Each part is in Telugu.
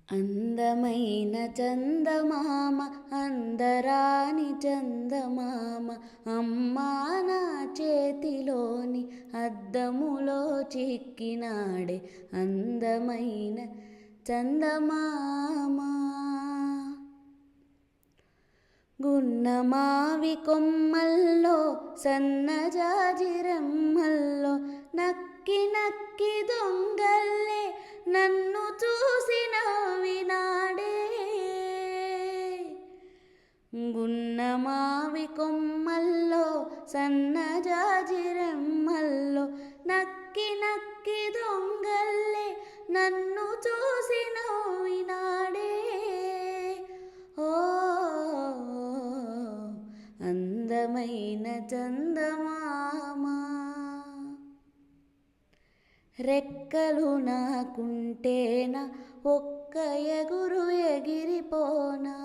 అందమైన చందమామ అందరాని చందమామ అమ్మా నా చేతిలోని అద్దములో చిక్కినాడే అందమైన చందమామ. గున్నమావి కొమ్మల్లో సన్నజాజిరమ్మల్లో నక్కి నక్కి దొంగల్లే నన్ను చూసి నవ్వినాడే. గున్నమావి కొమ్మల్లో సన్నజాజిరమ్మల్లో నక్కి నక్కి దొంగల్లే నన్ను చూసి నవ్వినాడే. ఓ అందమైన చందమామ. రెక్కలు నాకుంటేనా ఒక్క ఎగురు ఎగిరిపోనా.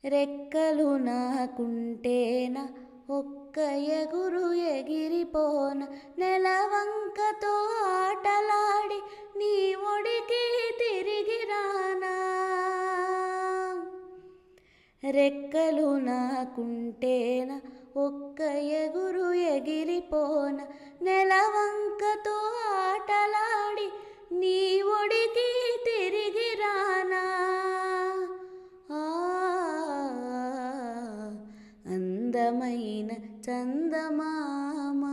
రెక్కలు నాకుంటేనా ఒక్క ఎగురు ఎగిరిపోనా. నెలవంకతో ఆటలాడి నీ ఒడికి తిరిగి రానా. రెక్కలు నాకుంటేనా ఒక్క ఎగురు ఎగిరిపోన. నెలవంకతో ఆటలాడి నీ ఒడికి తిరిగి రానా. అందమైన చందమామ.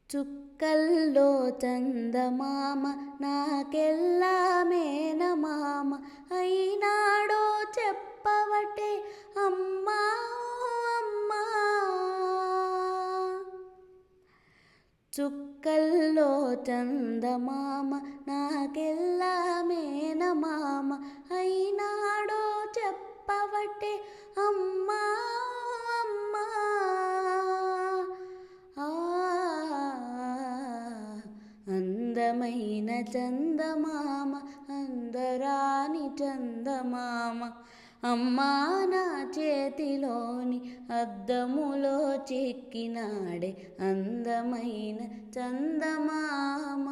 చుక్కల్లో చందమామ నాకెల్లా మేనమామ అయినాడో చెప్పవటే అమ్మా అమ్మా. చుక్కల్లో చందమామ నాకెల్లా మేనమామ అయినాడో చెప్పవటే అమ్మా అమ్మా. అందమైన చందమామ అందరాని చందమామ అమ్మా నా చేతిలోని అద్దములో చిక్కినాడే అందమైన చందమామ.